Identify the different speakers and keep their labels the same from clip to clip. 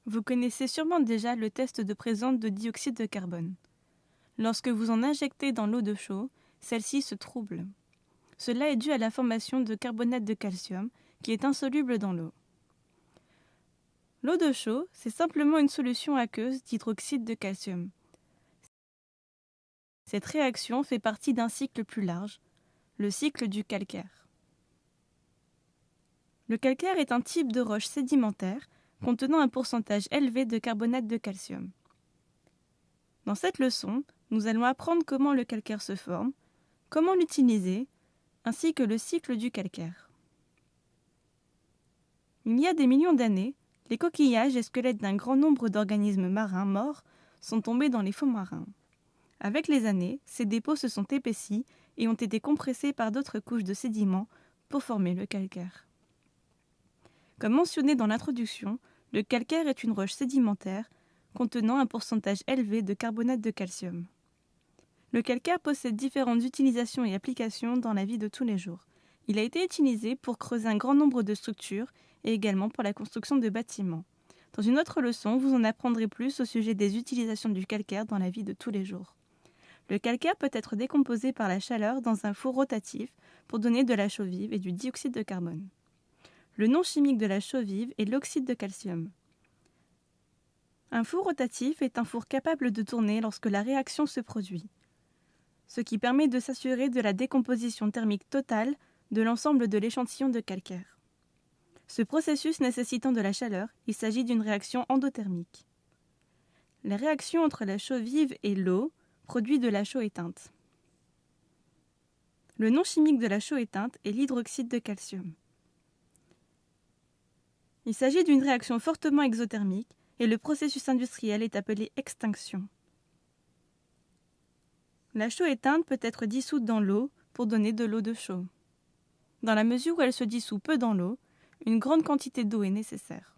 Speaker 1: Vous connaissez sûrement déjà le test de présence de dioxyde de carbone. Lorsque vous en injectez dans l'eau de chaux, celle-ci se trouble. Cela est dû à la formation de carbonate de calcium qui est insoluble dans l'eau. L'eau de chaux, c'est simplement une solution aqueuse d'hydroxyde de calcium. Cette réaction fait partie d'un cycle plus large, le cycle du calcaire. Le calcaire est un type de roche sédimentaire contenant un pourcentage élevé de carbonate de calcium. Dans cette leçon, nous allons apprendre comment le calcaire se forme, comment l'utiliser, ainsi que le cycle du calcaire. Il y a des millions d'années, les coquillages et squelettes d'un grand nombre d'organismes marins morts sont tombés dans les fonds marins. Avec les années, ces dépôts se sont épaissis et ont été compressés par d'autres couches de sédiments pour former le calcaire. Comme mentionné dans l'introduction, le calcaire est une roche sédimentaire contenant un pourcentage élevé de carbonate de calcium. Le calcaire possède différentes utilisations et applications dans la vie de tous les jours. Il a été utilisé pour creuser un grand nombre de structures et également pour la construction de bâtiments. Dans une autre leçon, vous en apprendrez plus au sujet des utilisations du calcaire dans la vie de tous les jours. Le calcaire peut être décomposé par la chaleur dans un four rotatif pour donner de la chaux vive et du dioxyde de carbone. Le nom chimique de la chaux vive est l'oxyde de calcium. Un four rotatif est un four capable de tourner lorsque la réaction se produit, ce qui permet de s'assurer de la décomposition thermique totale de l'ensemble de l'échantillon de calcaire. Ce processus nécessitant de la chaleur, il s'agit d'une réaction endothermique. La réaction entre la chaux vive et l'eau produit de la chaux éteinte. Le nom chimique de la chaux éteinte est l'hydroxyde de calcium. Il s'agit d'une réaction fortement exothermique et le processus industriel est appelé extinction. La chaux éteinte peut être dissoute dans l'eau pour donner de l'eau de chaux. Dans la mesure où elle se dissout peu dans l'eau, une grande quantité d'eau est nécessaire.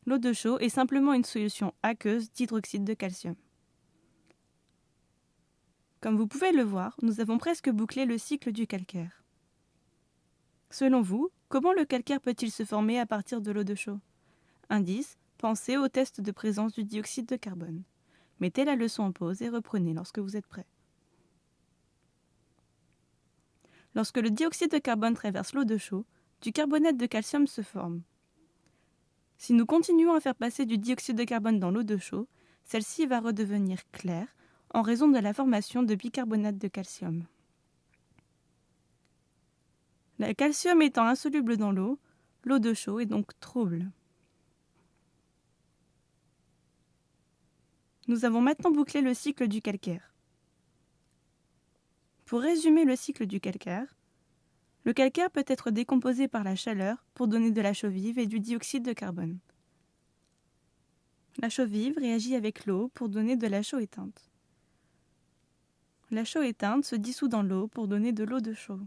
Speaker 1: L'eau de chaux est simplement une solution aqueuse d'hydroxyde de calcium. Comme vous pouvez le voir, nous avons presque bouclé le cycle du calcaire. Selon vous, comment le calcaire peut-il se former à partir de l'eau de chaux? Indice, pensez au test de présence du dioxyde de carbone. Mettez la leçon en pause et reprenez lorsque vous êtes prêt. Lorsque le dioxyde de carbone traverse l'eau de chaux, du carbonate de calcium se forme. Si nous continuons à faire passer du dioxyde de carbone dans l'eau de chaux, celle-ci va redevenir claire en raison de la formation de bicarbonate de calcium. Le calcium étant insoluble dans l'eau de chaux est donc trouble. Nous avons maintenant bouclé le cycle du calcaire. Pour résumer le cycle du calcaire, le calcaire peut être décomposé par la chaleur pour donner de la chaux vive et du dioxyde de carbone. La chaux vive réagit avec l'eau pour donner de la chaux éteinte. La chaux éteinte se dissout dans l'eau pour donner de l'eau de chaux.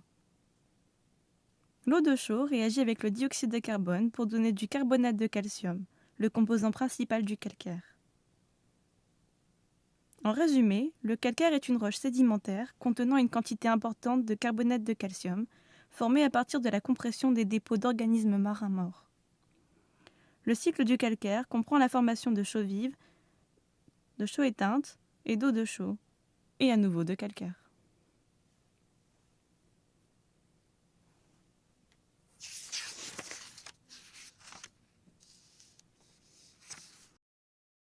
Speaker 1: L'eau de chaux réagit avec le dioxyde de carbone pour donner du carbonate de calcium, le composant principal du calcaire. En résumé, le calcaire est une roche sédimentaire contenant une quantité importante de carbonate de calcium, formée à partir de la compression des dépôts d'organismes marins morts. Le cycle du calcaire comprend la formation de chaux vive, de chaux éteinte et d'eau de chaux, et à nouveau de calcaire.